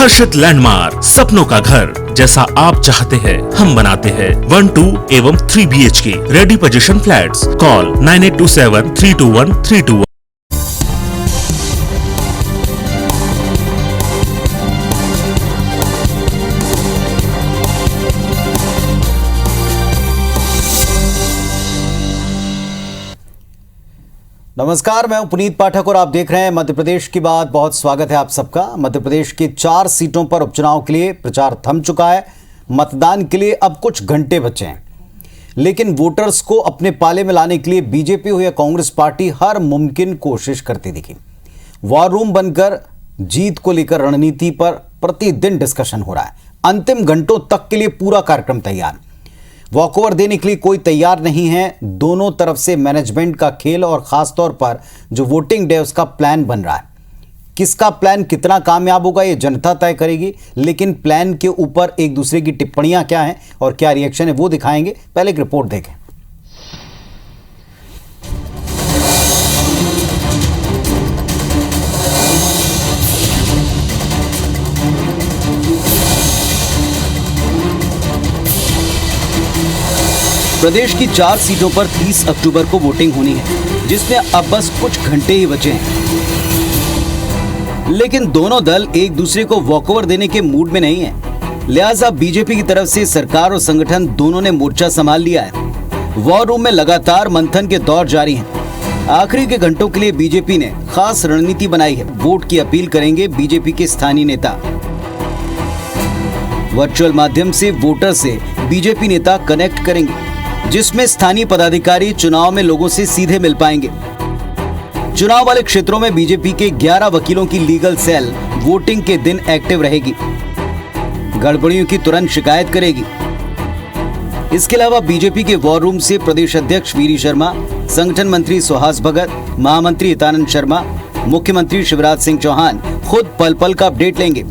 हर्षित landmark, सपनों का घर जैसा आप चाहते हैं हम बनाते हैं। 1, 2 एवं 3 BHK ready position flats. Call 9827321321। नमस्कार, मैं हूं पुनीत पाठक और आप देख रहे हैं मध्य प्रदेश की बात। बहुत स्वागत है आप सबका। मध्य प्रदेश की 4 सीटों पर उपचुनाव के लिए प्रचार थम चुका है। मतदान के लिए अब कुछ घंटे बचे हैं, लेकिन वोटर्स को अपने पाले में लाने के लिए बीजेपी हो या कांग्रेस पार्टी हर मुमकिन कोशिश करती दिखी। वॉर रूम बनकर जीत को लेकर रणनीति पर प्रतिदिन डिस्कशन हो रहा है। अंतिम घंटों तक के लिए पूरा कार्यक्रम तैयार। वॉकओवर देने के लिए कोई तैयार नहीं है। दोनों तरफ से मैनेजमेंट का खेल और खास तौर पर जो वोटिंग डे उसका प्लान बन रहा है। किसका प्लान कितना कामयाब होगा ये जनता तय करेगी, लेकिन प्लान के ऊपर एक दूसरे की टिप्पणियां क्या हैं और क्या रिएक्शन है वो दिखाएंगे। पहले एक रिपोर्ट देखें। प्रदेश की 4 सीटों पर 30 अक्टूबर को वोटिंग होनी है, जिसमें अब बस कुछ घंटे ही बचे हैं। लेकिन दोनों दल एक दूसरे को वॉकओवर देने के मूड में नहीं है। लिहाजा बीजेपी की तरफ से सरकार और संगठन दोनों ने मोर्चा संभाल लिया है। वॉर रूम में लगातार मंथन के दौर जारी हैं। आखिरी के घंटों के लिए बीजेपी ने खास रणनीति बनाई है। वोट की अपील करेंगे बीजेपी के स्थानीय नेता। वर्चुअल माध्यम से वोटर से बीजेपी नेता कनेक्ट करेंगे, जिसमें स्थानीय पदाधिकारी चुनाव में लोगों से सीधे मिल पाएंगे। चुनाव वाले क्षेत्रों में बीजेपी के 11 वकीलों की लीगल सेल वोटिंग के दिन एक्टिव रहेगी। गड़बड़ियों की तुरंत शिकायत करेगी। इसके अलावा बीजेपी के वॉर रूम से प्रदेश अध्यक्ष वीरी शर्मा, संगठन मंत्री सुहास भगत, महामंत्री हितानंद शर्मा, मुख्यमंत्री शिवराज सिंह चौहान खुद पल पल का अपडेट लेंगे।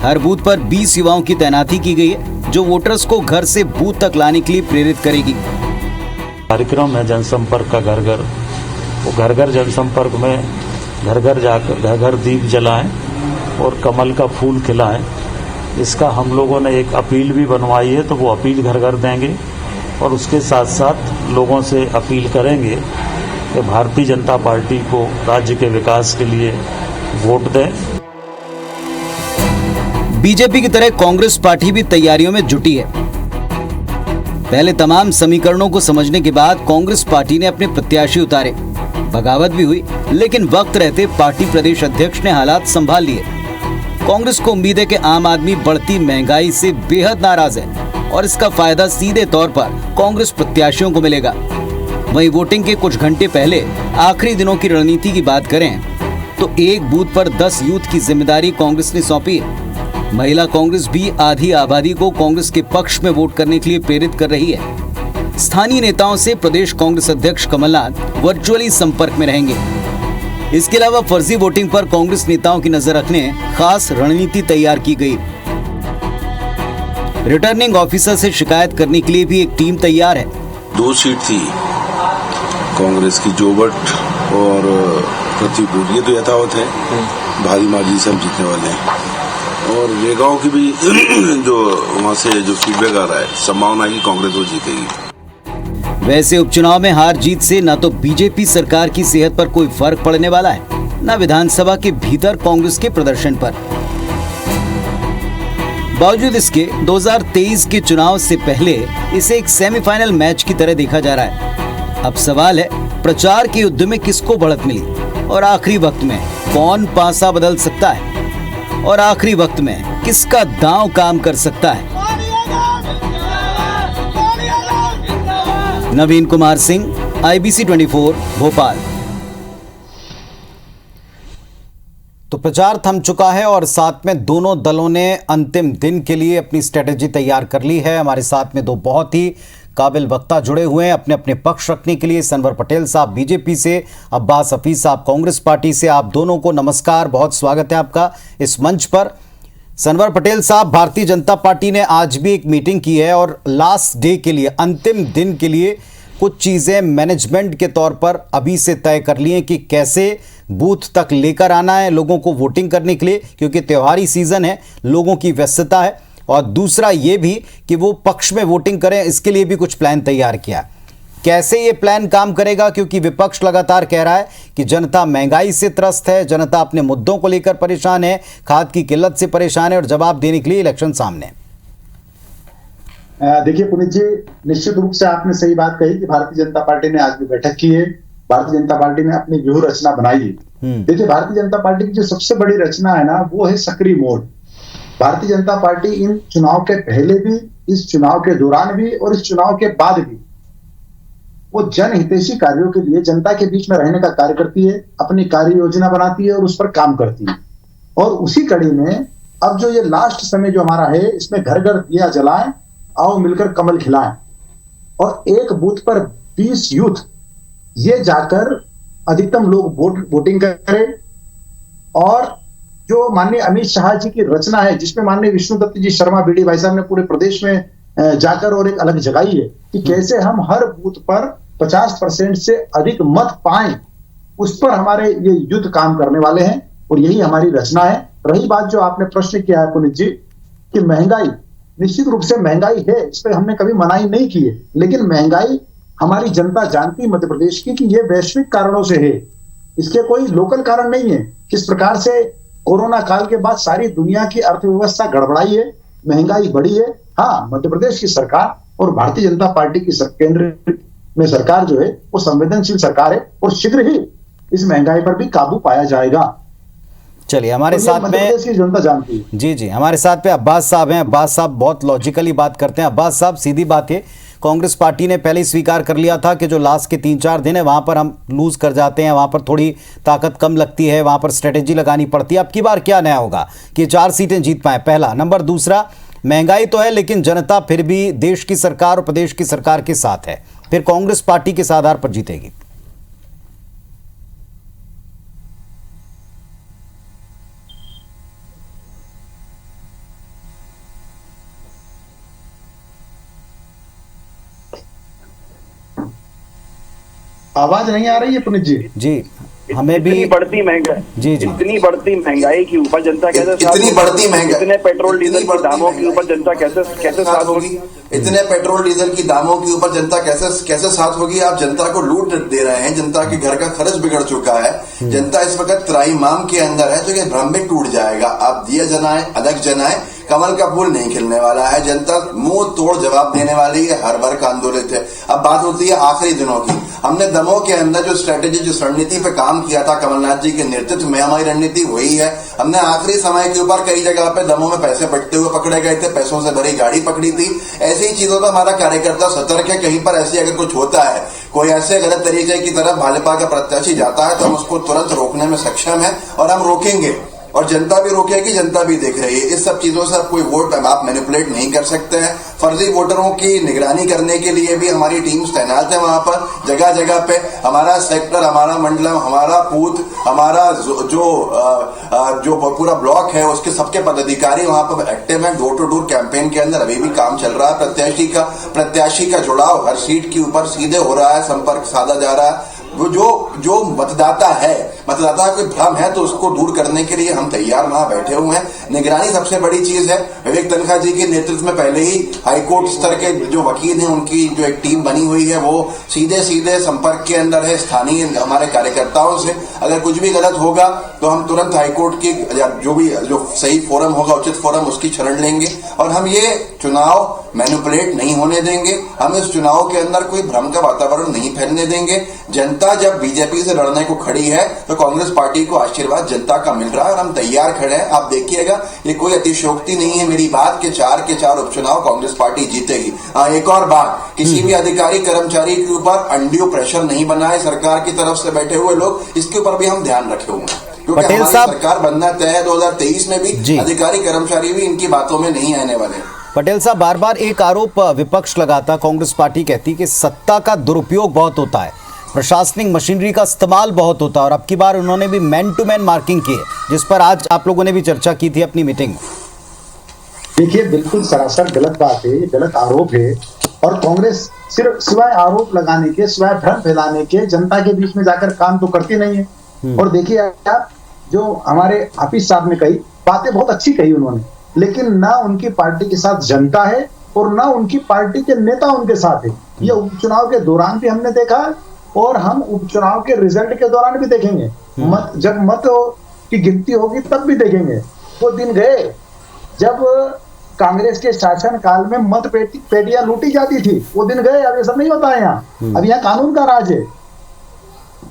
हर बूथ पर 20 युवाओं की तैनाती की गई है, जो वोटर्स को घर से बूथ तक लाने के लिए प्रेरित करेगी। कार्यक्रम है जनसंपर्क का घर घर। वो घर घर जनसंपर्क में घर घर जाकर घर घर दीप जलाएं और कमल का फूल खिलाएं। इसका हम लोगों ने एक अपील भी बनवाई है, तो वो अपील घर घर देंगे और उसके साथ साथ लोगों से अपील करेंगे कि भारतीय जनता पार्टी को राज्य के विकास के लिए वोट दें। बीजेपी की तरह कांग्रेस पार्टी भी तैयारियों में जुटी है। पहले तमाम समीकरणों को समझने के बाद कांग्रेस पार्टी ने अपने प्रत्याशी उतारे। बगावत भी हुई, लेकिन वक्त रहते पार्टी प्रदेश अध्यक्ष ने हालात संभाल लिए। कांग्रेस को उम्मीद है कि आम आदमी बढ़ती महंगाई से बेहद नाराज है और इसका फायदा सीधे तौर पर कांग्रेस प्रत्याशियों को मिलेगा। वहीं वोटिंग के कुछ घंटे पहले आखिरी दिनों की रणनीति की बात करें तो एक बूथ पर 10 यूथ की जिम्मेदारी कांग्रेस ने सौंपी है। महिला कांग्रेस भी आधी आबादी को कांग्रेस के पक्ष में वोट करने के लिए प्रेरित कर रही है। स्थानीय नेताओं से प्रदेश कांग्रेस अध्यक्ष कमलनाथ वर्चुअली संपर्क में रहेंगे। इसके अलावा फर्जी वोटिंग पर कांग्रेस नेताओं की नजर रखने खास रणनीति तैयार की गई। रिटर्निंग ऑफिसर से शिकायत करने के लिए भी एक टीम तैयार है। 2 सीट थी कांग्रेस की, जोबट और प्रतिपुर, ये तो यथावत है। भारी मार्जिन से हम जीतने वाले हैं। और रेगांव की भी जो वहाँ से जो फीडबैक आ रहा है, संभावना है कि कांग्रेस वो जीतेगी। वैसे उपचुनाव में हार जीत से न तो बीजेपी सरकार की सेहत पर कोई फर्क पड़ने वाला है, न विधानसभा के भीतर कांग्रेस के प्रदर्शन पर। बावजूद इसके 2023 के चुनाव से पहले इसे एक सेमीफाइनल मैच की तरह देखा जा रहा है। अब सवाल है, प्रचार के युद्ध में किसको बढ़त मिली और आखिरी वक्त में कौन पासा बदल सकता है और आखिरी वक्त में किसका दांव काम कर सकता है। नवीन कुमार सिंह, IBC 24, भोपाल। तो प्रचार थम चुका है और साथ में दोनों दलों ने अंतिम दिन के लिए अपनी स्ट्रेटेजी तैयार कर ली है। हमारे साथ में 2 बहुत ही काबिल वक्ता जुड़े हुए हैं अपने अपने पक्ष रखने के लिए। सनवर पटेल साहब बीजेपी से, अब्बास हफीज साहब कांग्रेस पार्टी से। आप दोनों को नमस्कार, बहुत स्वागत है आपका इस मंच पर। सनवर पटेल साहब, भारतीय जनता पार्टी ने आज भी एक मीटिंग की है और लास्ट डे के लिए, अंतिम दिन के लिए कुछ चीज़ें मैनेजमेंट के तौर पर अभी से तय कर ली हैं कि कैसे बूथ तक लेकर आना है लोगों को वोटिंग करने के लिए, क्योंकि त्योहारी सीजन है, लोगों की व्यस्तता है, और दूसरा ये भी कि वो पक्ष में वोटिंग करें, इसके लिए भी कुछ प्लान तैयार किया। कैसे ये प्लान काम करेगा, क्योंकि विपक्ष लगातार कह रहा है कि जनता महंगाई से त्रस्त है, जनता अपने मुद्दों को लेकर परेशान है, खाद की किल्लत से परेशान है, और जवाब देने के लिए इलेक्शन सामने है। देखिए पुनीत जी, निश्चित रूप से आपने सही बात कही कि भारतीय जनता पार्टी ने आज भी बैठक की है, भारतीय जनता पार्टी ने अपनी व्यूह रचना बनाई है। देखिए भारतीय जनता पार्टी की जो सबसे बड़ी रचना है ना, वो है सक्रिय मोड। भारतीय जनता पार्टी इन चुनाव के पहले भी, इस चुनाव के दौरान भी और इस चुनाव के बाद भी वो जनहितैषी कार्यों के लिए जनता के बीच में रहने का कार्य करती है, अपनी कार्य योजना बनाती है और उस पर काम करती है। और उसी कड़ी में अब जो ये लास्ट समय जो हमारा है, इसमें घर घर दिया जलाएं, आओ मिलकर कमल खिलाएं, और एक बूथ पर 20 यूथ ये जाकर अधिकतम लोग वोटिंग करें। और जो माननीय अमित शाह जी की रचना है, जिसमें माननीय विष्णुदत्त जी शर्मा बीडी भाई साहब ने पूरे प्रदेश में जाकर और एक अलग जगाई है कि कैसे हम हर बूथ पर 50% से अधिक मत पाएं, उस पर हमारे ये युद्ध काम करने वाले हैं और यही हमारी रचना है। रही बात जो आपने प्रश्न किया है पुनीत जी कि महंगाई, निश्चित रूप से महंगाई है, इस पर हमने कभी मनाही नहीं की है, लेकिन महंगाई हमारी जनता जानती है मध्य प्रदेश की कि ये वैश्विक कारणों से है, इसके कोई लोकल कारण नहीं है। किस प्रकार से कोरोना काल के बाद सारी दुनिया की अर्थव्यवस्था गड़बड़ाई है, महंगाई बढ़ी है। हाँ, मध्य प्रदेश की सरकार और भारतीय जनता पार्टी की केंद्र में सरकार जो है वो संवेदनशील सरकार है और शीघ्र ही इस महंगाई पर भी काबू पाया जाएगा। चलिए, हमारे साथ में जनता जानती है। जी, हमारे साथ पे अब्बास साहब हैं। अब्बास साहब बहुत लॉजिकली बात करते हैं। अब्बास साहब, सीधी बात है, कांग्रेस पार्टी ने पहले ही स्वीकार कर लिया था कि जो लास्ट के 3-4 दिन है वहां पर हम लूज कर जाते हैं, वहां पर थोड़ी ताकत कम लगती है, वहां पर स्ट्रेटेजी लगानी पड़ती है। अब की बार क्या नया होगा कि 4 सीटें जीत पाए, पहला नंबर। दूसरा, महंगाई तो है लेकिन जनता फिर भी देश की सरकार और प्रदेश की सरकार के साथ है, फिर कांग्रेस पार्टी किस आधार पर जीतेगी? आवाज नहीं आ रही है पुनीत जी? जी, हमें भी इतनी बढ़ती महंगाई जी इतनी बढ़ती महंगाई के ऊपर जनता कैसे इतनी बढ़ती महंगाई, इतने पेट्रोल डीजल के दामों के ऊपर जनता कैसे साथ होगी? इतने पेट्रोल डीजल की दामों के ऊपर जनता कैसे साथ होगी? आप जनता को लूट दे रहे हैं, जनता के घर का खर्च बिगड़ चुका है, जनता इस वक्त त्राईमाम के अंदर है, तो ये भ्रम में टूट जाएगा। आप दिया जलाएं, अलग जलाएं, कमल का फूल नहीं खिलने वाला है। जनता मुंह तोड़ जवाब देने वाली है, हर भर का आंदोलित है। अब बात होती है आखिरी दिनों की। हमने दमोह के अंदर जो स्ट्रेटेजी, जो रणनीति पे काम किया था कमलनाथ जी के नेतृत्व में, हमारी रणनीति वही है। हमने आखिरी समय के ऊपर कई जगह पे दमोह में पैसे बटते हुए पकड़े गए थे, पैसों से भरी गाड़ी पकड़ी थी। ऐसी ही चीजों का हमारा कार्यकर्ता सतर्क है। कहीं पर ऐसी अगर कुछ होता है, कोई ऐसे गलत तरीके की तरफ भाजपा का प्रत्याशी जाता है, तो हम उसको तुरंत रोकने में सक्षम है और हम रोकेंगे, और जनता भी रोकेगी, जनता भी देख रही है। इस सब चीजों से अब कोई वोट आप मैनिपुलेट नहीं कर सकते हैं। फर्जी वोटरों की निगरानी करने के लिए भी हमारी टीम तैनात है वहां पर, जगह जगह पे। हमारा सेक्टर, हमारा मंडलम, हमारा बूथ, हमारा जो पूरा ब्लॉक है, उसके सबके पदाधिकारी वहां पर एक्टिव है। डोर टू डोर कैंपेन के अंदर अभी भी काम चल रहा है। प्रत्याशी का जुड़ाव हर सीट के ऊपर सीधे हो रहा है, संपर्क साधा जा रहा है। वो जो मतदाता है, मतदाता का कोई भ्रम है तो उसको दूर करने के लिए हम तैयार वहां बैठे हुए हैं। निगरानी सबसे बड़ी चीज है। विवेक तनखा जी के नेतृत्व में पहले ही हाईकोर्ट स्तर के जो वकील हैं, उनकी जो एक टीम बनी हुई है, वो सीधे संपर्क के अंदर है स्थानीय हमारे कार्यकर्ताओं से। अगर कुछ भी गलत होगा तो हम तुरंत हाईकोर्ट की जो सही फोरम होगा, उचित फोरम, उसकी शरण लेंगे और हम ये चुनाव मैनिपुलेट नहीं होने देंगे। हम इस चुनाव के अंदर कोई भ्रम का वातावरण नहीं फैलने देंगे। जनता जब बीजेपी से लड़ने को खड़ी है तो कांग्रेस पार्टी को आशीर्वाद जनता का मिल रहा है और हम तैयार खड़े हैं। आप देखिएगा, ये कोई अतिशयोक्ति नहीं है मेरी बात के 4 के 4 उपचुनाव कांग्रेस पार्टी जीतेगी। एक और बात, किसी भी अधिकारी कर्मचारी के ऊपर अनड्यू प्रेशर नहीं बनाए सरकार की तरफ से बैठे हुए लोग, इसके ऊपर भी हम ध्यान रखे हुए हैं, क्योंकि हमारी सरकार बनना तय है 2023 में भी। अधिकारी कर्मचारी भी इनकी बातों में नहीं आने वाले। पटेल साहब, बार बार एक आरोप विपक्ष लगाता, कांग्रेस पार्टी कहती कि सत्ता का दुरुपयोग बहुत होता है, प्रशासनिक मशीनरी का इस्तेमाल बहुत होता है, और अब की बार उन्होंने भी मैन टू मैन मार्किंग की है, जिस पर आज आप लोगों ने भी चर्चा की थी अपनी मीटिंग में। देखिए, बिल्कुल सरासर गलत बात है, गलत आरोप है। और कांग्रेस सिर्फ सिवाय आरोप लगाने के, सिवाय भ्रम फैलाने के, जनता के बीच में जाकर काम तो करती नहीं है। और देखिए आप, जो हमारे हाफिज साहब ने कही बातें बहुत अच्छी कही उन्होंने, लेकिन ना उनकी पार्टी के साथ जनता है और ना उनकी पार्टी के नेता उनके साथ है। ये उपचुनाव के दौरान भी हमने देखा और हम उपचुनाव के रिजल्ट के दौरान भी देखेंगे। जब मत की गिनती होगी तब भी देखेंगे। वो दिन गए जब कांग्रेस के शासन काल में मत पेटियां लूटी जाती थी, वो दिन गए। अब ये सब नहीं होता है यहाँ। अब यहाँ कानून का राज है।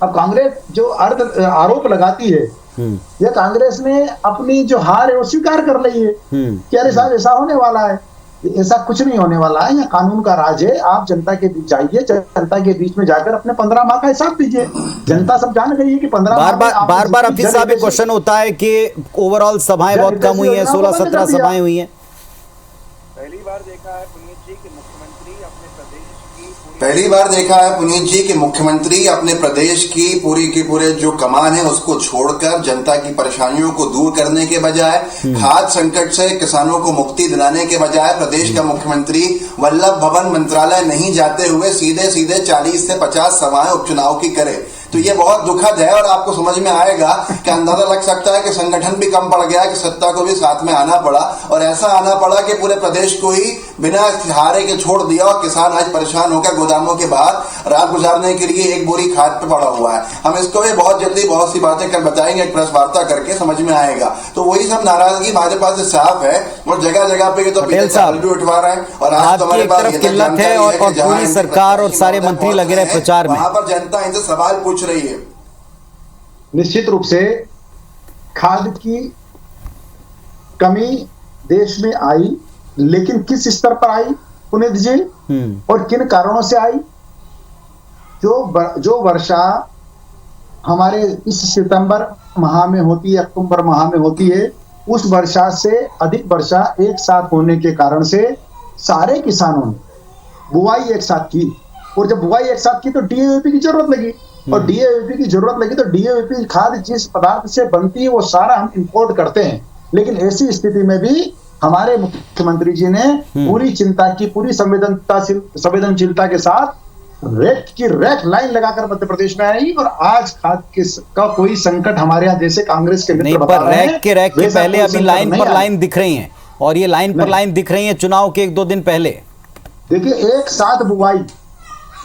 अब कांग्रेस जो आरोप लगाती है, ये कांग्रेस ने अपनी जो हार है वो स्वीकार कर ली है कि अरे साहब ऐसा होने वाला है। ऐसा कुछ नहीं होने वाला है। यहाँ कानून का राज है। आप जनता के बीच जाइए, जनता के बीच में जाकर अपने 15 माह का हिसाब दीजिए। जनता सब जान गई है कि 15 बार बार हाफिज साहब एक क्वेश्चन होता है कि ओवरऑल सभाएं बहुत कम हुई हैं, 16-17 सभाएं हुई हैं। पहली बार देखा है पुनीत जी कि मुख्यमंत्री अपने प्रदेश की पूरी की पूरे जो कमान है उसको छोड़कर जनता की परेशानियों को दूर करने के बजाय, खाद्य संकट से किसानों को मुक्ति दिलाने के बजाय प्रदेश का मुख्यमंत्री वल्लभ भवन मंत्रालय नहीं जाते हुए सीधे सीधे 40 से 50 सभाएं उपचुनाव की करे। तो ये बहुत दुखद है और आपको समझ में आएगा कि अंदाजा लग सकता है कि संगठन भी कम पड़ गया, कि सत्ता को भी साथ में आना पड़ा और ऐसा आना पड़ा कि पूरे प्रदेश को ही बिना हारे के छोड़ दिया और किसान आज परेशान होकर गोदामों के बाहर रात गुजारने के लिए एक बोरी खाद पे पड़ा हुआ है। हम इसको भी बहुत जल्दी बहुत सी बातें कर बताएंगे, एक प्रेस वार्ता करके समझ में आएगा। तो वही सब नाराजगी भाजपा से साफ है और जगह जगह पे तो भी उठवा रहे हैं। और आज तो हमारे पास किल्लत है और पूरी सरकार और सारे मंत्री लगे रहे प्रचार में। वहां पर जनता इनसे सवाल पूछ रही है। निश्चित रूप से खाद की कमी देश में आई, लेकिन किस स्तर पर आई पुनीत जी और किन कारणों से आई? जो वर्षा हमारे इस सितंबर माह में होती है, अक्टूबर माह में होती है, उस वर्षा से अधिक वर्षा एक साथ होने के कारण से सारे किसानों ने बुआई एक साथ की और जब बुआई एक साथ की तो डीएपी की जरूरत लगी और डीएपी की जरूरत लगी तो डीएपी खाद जिस पदार्थ से बनती है वो सारा हम इंपोर्ट करते हैं। लेकिन ऐसी स्थिति में भी हमारे मुख्यमंत्री जी ने पूरी चिंता की, पूरी संवेदनशीलता के साथ रेड लाइन लगाकर मध्य प्रदेश में आई और आज खाद का कोई संकट हमारे यहाँ जैसे कांग्रेस के मित्र बता रहे हैं रैक के पहले अभी लाइन पर लाइन दिख रही हैं और ये लाइन पर लाइन दिख रही है चुनाव के 1-2 दिन पहले। देखिए एक साथ बुआई,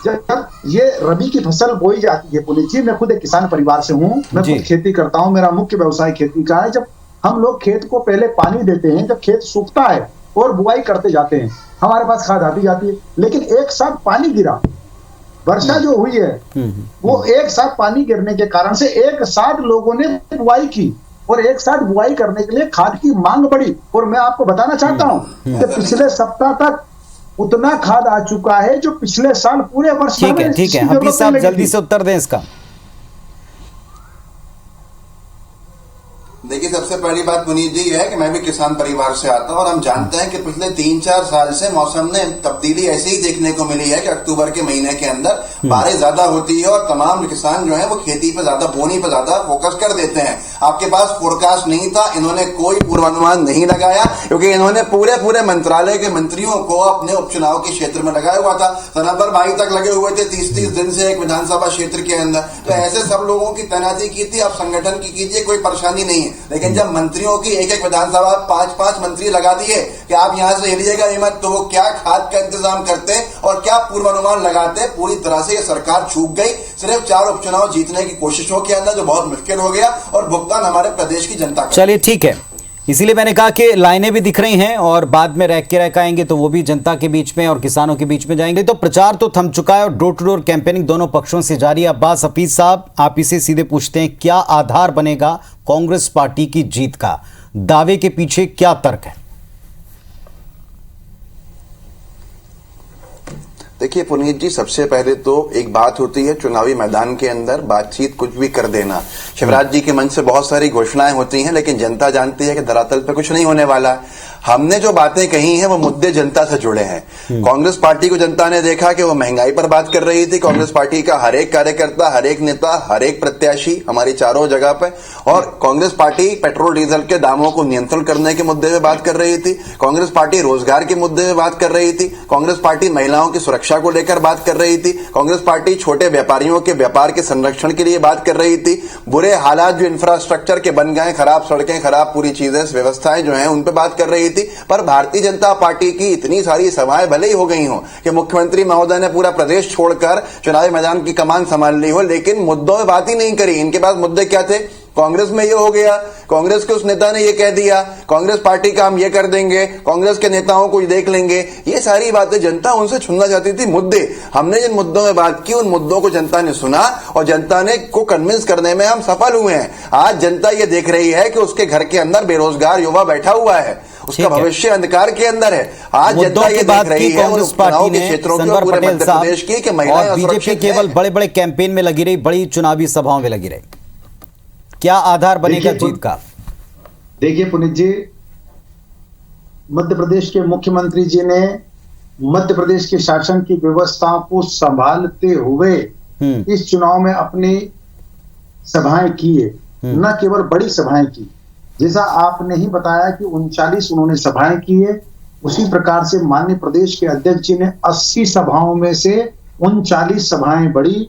जब ये रबी की फसल बोई जाती है पुनीत जी, मैं खुद एक किसान परिवार से हूँ, मैं खुद खेती करता हूँ, मेरा मुख्य व्यवसाय खेती का है। जब हम लोग खेत को पहले पानी देते हैं, जब खेत सूखता है और बुआई करते जाते हैं, हमारे पास खाद आती जाती है। लेकिन एक साथ पानी गिरा, वर्षा जो हुई है वो एक साथ पानी गिरने के कारण से एक साथ लोगों ने बुआई की और एक साथ बुआई करने के लिए खाद की मांग बढ़ी। और मैं आपको बताना चाहता हूं कि पिछले सप्ताह तक उतना खाद आ चुका है जो पिछले साल पूरे वर्ष ठीक है हाफिज साहब जल्दी से उत्तर दें इसका। देखिए सबसे पहली बात पुनीत जी है कि मैं भी किसान परिवार से आता हूं और हम जानते हैं कि पिछले 3-4 साल से मौसम में तब्दीली ऐसे ही देखने को मिली है कि अक्टूबर के महीने के अंदर बारिश ज्यादा होती है और तमाम किसान जो है वो खेती पे ज्यादा, बोनी पे ज्यादा फोकस कर देते हैं। आपके पास फोरकास्ट नहीं था, इन्होंने कोई पूर्वानुमान नहीं लगाया क्योंकि इन्होंने पूरे मंत्रालय के मंत्रियों को अपने उपचुनाव के क्षेत्र में लगाया हुआ था। नवंबर 22 तक लगे हुए थे 30-30 दिन से एक विधानसभा क्षेत्र के अंदर। तो ऐसे सब लोगों की तैनाती की थी। आप संगठन की कीजिए, कोई परेशानी नहीं है। लेकिन जब मंत्रियों की एक विधानसभा 5-5 मंत्री लगा दिए कि आप यहां से हिलिएगा नहीं मत, तो वो क्या खाद का इंतजाम करते और क्या पूर्वानुमान लगाते? पूरी तरह से ये सरकार चूक गई सिर्फ 4 उपचुनाव जीतने की कोशिशों के अंदर, जो बहुत मुश्किल हो गया और भुगतान हमारे प्रदेश की जनता का। चलिए ठीक है, इसीलिए मैंने कहा कि लाइनें भी दिख रही हैं और बाद में रैक आएंगे तो वो भी जनता के बीच में और किसानों के बीच में जाएंगे। तो प्रचार तो थम चुका है और डोर टू डोर कैंपेनिंग दोनों पक्षों से जारी है। अब्बास हफीज साहब, आप इसे सीधे पूछते हैं, क्या आधार बनेगा कांग्रेस पार्टी की जीत का? दावे के पीछे क्या तर्क है? देखिए पुनीत जी, सबसे पहले तो एक बात होती है चुनावी मैदान के अंदर बातचीत कुछ भी कर देना। शिवराज जी के मन से बहुत सारी घोषणाएं होती हैं, लेकिन जनता जानती है कि धरातल पे कुछ नहीं होने वाला है। हमने जो बातें कही हैं वो मुद्दे जनता से जुड़े हैं। कांग्रेस पार्टी को जनता ने देखा कि वो महंगाई पर बात कर रही थी। कांग्रेस पार्टी का हर एक कार्यकर्ता, हर एक नेता, हर एक प्रत्याशी हमारी चारों जगह पे, और कांग्रेस पार्टी पेट्रोल डीजल के दामों को नियंत्रण करने के मुद्दे पे बात कर रही थी। कांग्रेस पार्टी रोजगार के मुद्दे पे बात कर रही थी। कांग्रेस पार्टी महिलाओं की सुरक्षा सुरक्षा को लेकर बात कर रही थी, कांग्रेस पार्टी छोटे व्यापारियों के व्यापार के संरक्षण के लिए बात कर रही थी, बुरे हालात जो इंफ्रास्ट्रक्चर के बन गए, खराब सड़कें, खराब पूरी चीजें, व्यवस्थाएं जो हैं उन पे बात कर रही थी। पर भारतीय जनता पार्टी की इतनी सारी सभाएं भले ही हो गई हो कि मुख्यमंत्री महोदय ने पूरा प्रदेश छोड़कर चुनावी मैदान की कमान संभाल ली हो, लेकिन मुद्दों में बात ही नहीं करी। इनके पास मुद्दे क्या थे? कांग्रेस में ये हो गया, कांग्रेस के उस नेता ने ये कह दिया, कांग्रेस पार्टी का हम ये कर देंगे, कांग्रेस के नेताओं को देख लेंगे। ये सारी बातें जनता उनसे छुनना चाहती थी। मुद्दे, हमने जिन मुद्दों में बात की उन मुद्दों को जनता ने सुना और जनता ने को कन्विंस करने में हम सफल हुए हैं। आज जनता ये देख रही है कि उसके घर के अंदर बेरोजगार युवा बैठा हुआ है, उसका भविष्य अंधकार के अंदर है। आज जनता ये देख रही है कांग्रेस पार्टी ने सनवर पटेल साहब और बीजेपी केवल बड़े बड़े कैंपेन में लगी रही, बड़ी चुनावी सभाओं में लगी रही। क्या आधार बनेगा जीत का? देखिए पुनीत जी, मध्य प्रदेश के मुख्यमंत्री जी ने मध्य प्रदेश के शासन की व्यवस्था को संभालते हुए इस चुनाव में अपनी सभाएं किए, न केवल बड़ी सभाएं की। जैसा आपने ही बताया कि 39 उन्होंने सभाएं की है, उसी प्रकार से माननीय प्रदेश के अध्यक्ष जी ने 80 सभाओं में से 39 सभाएं बड़ी,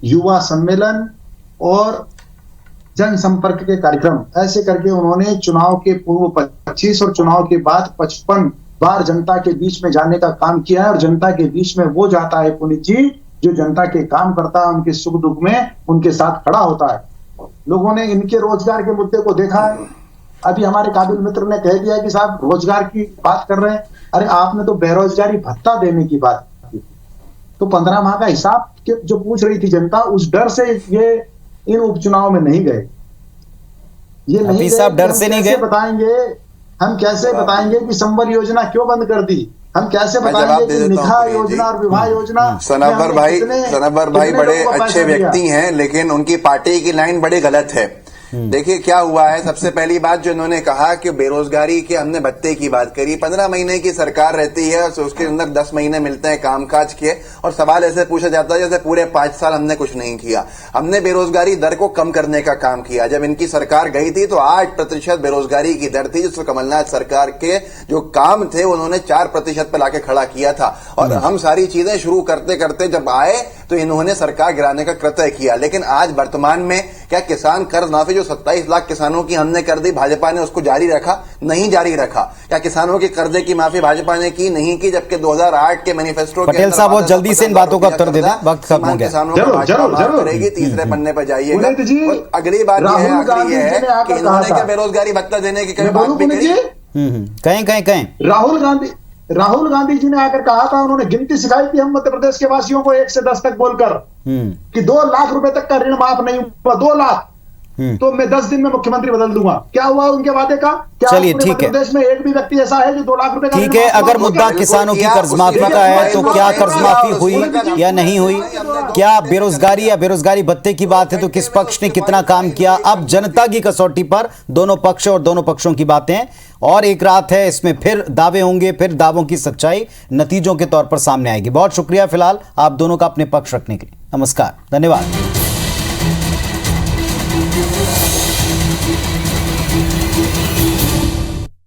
युवा सम्मेलन और जनसंपर्क के कार्यक्रम, ऐसे करके उन्होंने चुनाव के पूर्व 25 और चुनाव के बाद 55 बार जनता के बीच में जाने का काम किया है। और जनता के बीच में वो जाता है पुनीत जी जो जनता के काम करता है, उनके सुख दुख में उनके साथ खड़ा होता है। लोगों ने इनके रोजगार के मुद्दे को देखा है। अभी हमारे काबिल मित्र ने कह दिया कि साहब रोजगार की बात कर रहे हैं, अरे आपने तो बेरोजगारी भत्ता देने की बात की, तो 15 माह का हिसाब जो पूछ रही थी जनता, उस डर से ये इन उपचुनाव में नहीं गए। ये नहीं गए, डर से नहीं गए। हम कैसे बताएंगे कि संबल योजना क्यों बंद कर दी? हम कैसे बताएंगे कि निकाह योजना और विवाह योजना? सनवर भाई बड़े अच्छे व्यक्ति हैं, लेकिन उनकी पार्टी की लाइन बड़ी गलत है। देखिए क्या हुआ है। सबसे पहली बात जो इन्होंने कहा कि बेरोजगारी के हमने भत्ते की बात करी, 15 महीने की सरकार रहती है, उसके अंदर 10 महीने मिलते हैं कामकाज के, और सवाल ऐसे पूछा जाता है जैसे पूरे 5 साल हमने कुछ नहीं किया। हमने बेरोजगारी दर को कम करने का काम किया। जब इनकी सरकार गई थी तो 8% बेरोजगारी की दर थी, जिसको कमलनाथ सरकार के जो काम थे उन्होंने 4% पे लाके खड़ा किया था। और हम सारी चीजें शुरू करते करते जब आए तो इन्होंने सरकार गिराने का कृत्य किया। लेकिन आज वर्तमान में क्या किसान कर्ज माफी 27 लाख किसानों की हमने कर दी, भाजपा ने उसको जारी रखा? नहीं जारी रखा। क्या किसानों के कर्जे की माफी भाजपा ने की? नहीं की। जबकि 2008 के मैनिफेस्टो पटेल साहब बहुत जल्दी से इन बातों का उत्तर दे दें, वक्त खत्म हो गया। किसानों को भाजपा करेगी, तीसरे पन्ने पर जाइएगा। अगली बात यह है कि इन्होंने क्या बेरोजगारी भत्ता देने की कभी बात भी करी? कहें राहुल गांधी जी ने आकर कहा था, उन्होंने गिनती सिखाई थी हम मध्य प्रदेश के वासियों को 1 से 10 तक बोलकर कि 2 लाख रुपए तक का ऋण माफ नहीं हुआ, 2 लाख तो मैं 10 दिन में मुख्यमंत्री बदल दूंगा। क्या हुआ उनके वादे का? क्या चलिए ठीक है, प्रदेश में एक भी व्यक्ति ऐसा है जो 2 लाख रुपए का? ठीक है, अगर मुद्दा किसानों की कर्ज माफी का है तो क्या कर्ज माफी हुई या नहीं हुई? क्या बेरोजगारी या बेरोजगारी भत्ते की बात है तो किस पक्ष ने कितना काम किया? अब जनता की कसौटी पर दोनों पक्ष और दोनों पक्षों की बातें, और एक रात है, इसमें फिर दावे होंगे, फिर दावों की सच्चाई नतीजों के तौर पर सामने आएगी। बहुत शुक्रिया फिलहाल आप दोनों का अपने पक्ष रखने के लिए। नमस्कार, धन्यवाद।